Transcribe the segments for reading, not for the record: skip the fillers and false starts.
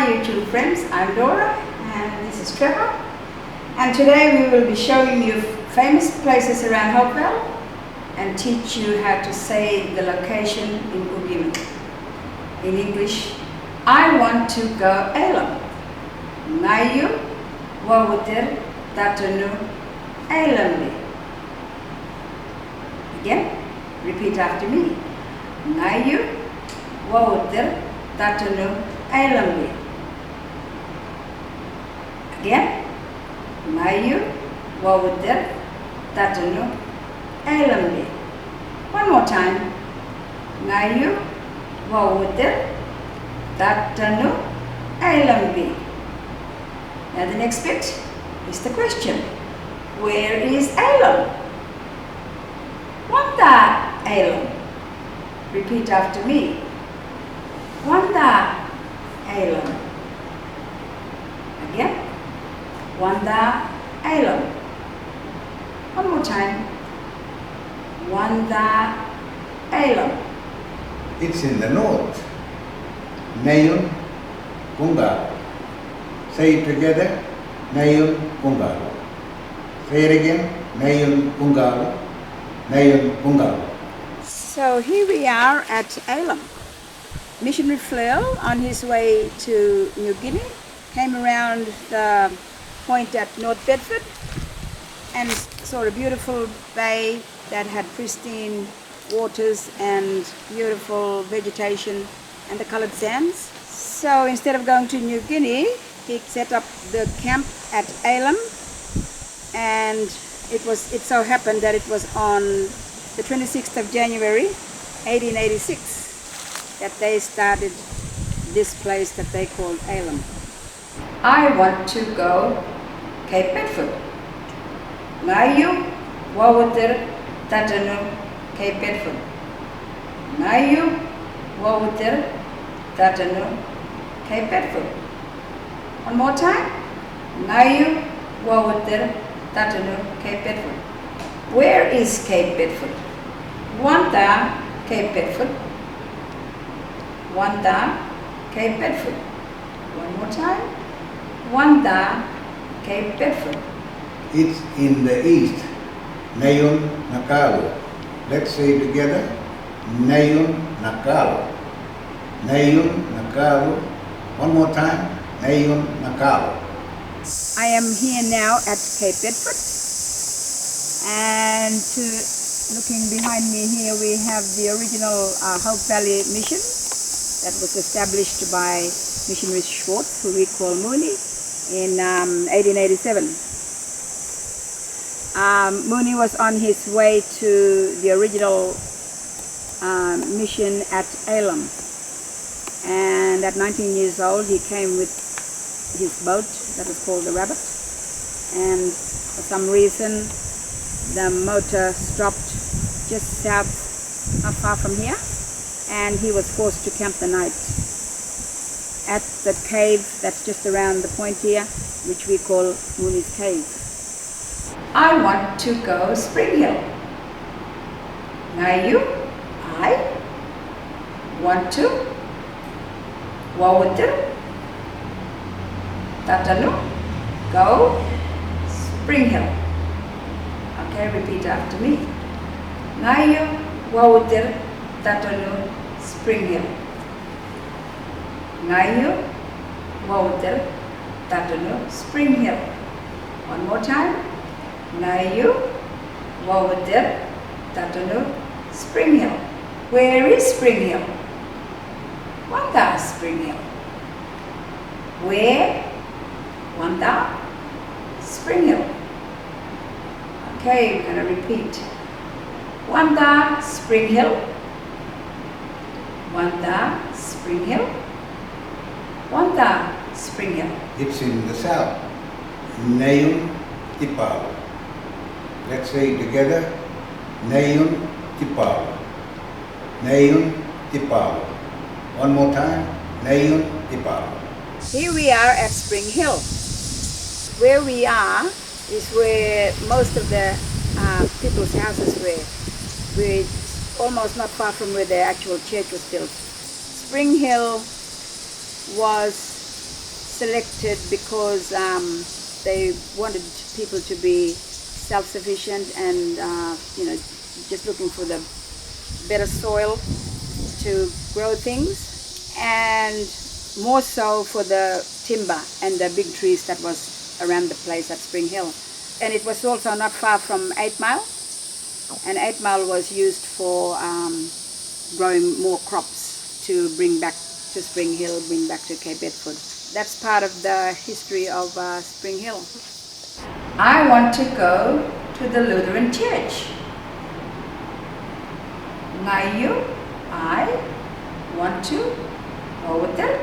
Hi YouTube friends, I'm Dora and this is Trevor, and today we will be showing you famous places around Hope Vale and teach you how to say the location in Guugu Yimithirr. In English, I want to go Elim. Ngayu, Wawu-thirr, Thadaanhu, Elim. Again, repeat after me. Ngayu, Wawu-thirr, Thadaanhu, Elim. Again. Ngayu, Wawu-thirr, Thadaanhu, Elim. One more time. Ngayu, Wawu-thirr, Thadaanhu, Elim. Now the next bit is the question. Where is Elim? Wanhthaa Elim. Repeat after me. Wanhthaa Elim. Again. Wanhthaa Elim. One more time. Wanhthaa Elim. It's in the north. Nhayun, Say it together. Nhayun, Say it again. Nhayun, Nhayun, So here we are at Elim. Missionary Fleur on his way to New Guinea came around the point at Cape Bedford and saw a beautiful bay that had pristine waters and beautiful vegetation and the colored sands. So instead of going to New Guinea, he set up the camp at Elim, and it so happened that it was on the 26th of January 1886 that they started this place that they called Elim. I want to go Cape Bedford. Ngayu, Wawu-thirr, Thadaanhu, Cape Bedford. Ngayu, Wawu-thirr, Thadaanhu, Cape Bedford. One more time. Ngayu, Wawu-thirr, Thadaanhu, Cape Bedford. Where is Cape Bedford? Wanhthaa, Cape Bedford. Wanhthaa, Cape Bedford. One more time. Wanhthaa, Cape Bedford. It's in the east. Nhayun, nagaa-lu. Let's say it together. Nhayun, nagaa-lu. Nhayun, nagaa-lu. One more time. Nhayun, nagaa-lu. I am here now at Cape Bedford, and looking behind me here we have the original Hope Valley mission that was established by missionary Schwartz, who we call Mooney, in 1887. Mooney was on his way to the original mission at Elim, and at 19 years old he came with his boat that was called the Rabbit, and for some reason the motor stopped just south, not far from here, and he was forced to camp the night at the cave that's just around the point here, which we call Mooney's Cave. I want to go Springhill. Ngayu, I want to. Wawu-thirr, Thadaanhu, go Springhill. Okay, repeat after me. Ngayu, Wawu-thirr, Thadaanhu, Springhill. Ngayu, Wawu-thirr, Thadaanhu, Springhill. One more time. Ngayu, Wawu-thirr, Thadaanhu, Springhill. Where is Springhill? Wanhthaa Springhill. Where? Wanhthaa Springhill. Okay, we're going to repeat. Wanhthaa Springhill. Wanhthaa Springhill. Wanhthaa Springhill. It's in the south. Nhayun, Tipalu. Let's say it together. Nhayun, Tipalu. Nhayun, Tipalu. One more time. Nhayun, Tipalu. Here we are at Springhill. Where we are is where most of the people's houses were. We're almost not far from where the actual church was built. Springhill was selected because they wanted people to be self-sufficient and just looking for the better soil to grow things, and more so for the timber and the big trees that was around the place at Springhill. And it was also not far from 8 Mile, and 8 Mile was used for growing more crops to bring back to Springhill, bring back to Cape Bedford. That's part of the history of Springhill. I want to go to the Lutheran Church. Ngayu, I want to Wawu-thirr,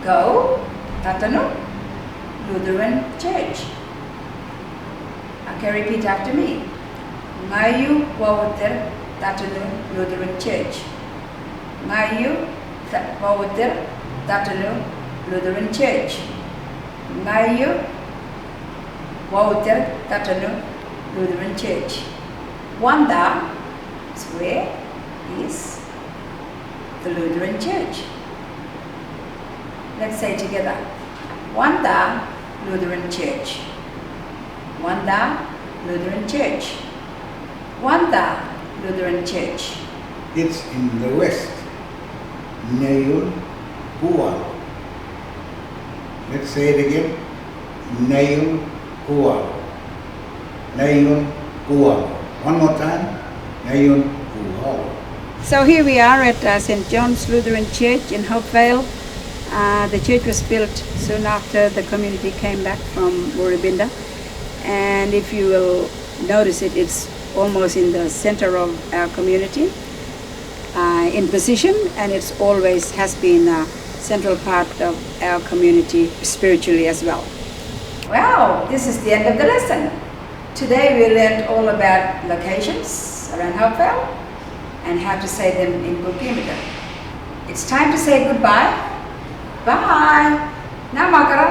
go Thadaanhu, Lutheran Church. Okay, repeat after me. Ngayu, Wawu-thirr, Thadaanhu, Lutheran Church. Ngayu, Wawu-thirr, Thadaanhu, Lutheran Church. Ngayu, Wawu-thirr, Thadaanhu, Lutheran Church. Wanhtha, where is the Lutheran Church? Let's say together. Wanhtha Lutheran Church. Wanhtha Lutheran Church. Wanhtha Lutheran Church. It's in the west. Nhayun, Wawu. Let's say it again. Nhayun, Wawu. Nhayun, Wawu. One more time. Nhayun, Wawu. So here we are at St. John's Lutheran Church in Hope Vale. The church was built soon after the community came back from Buribinda, and if you will notice it, it's almost in the center of our community in position, and it's always has been a central part of our community spiritually as well. Well, this is the end of the lesson. Today we learned all about locations around Hope Vale and how to say them in Guugu Yimithirr. It's time to say goodbye. Bye. Nhaamaagarra.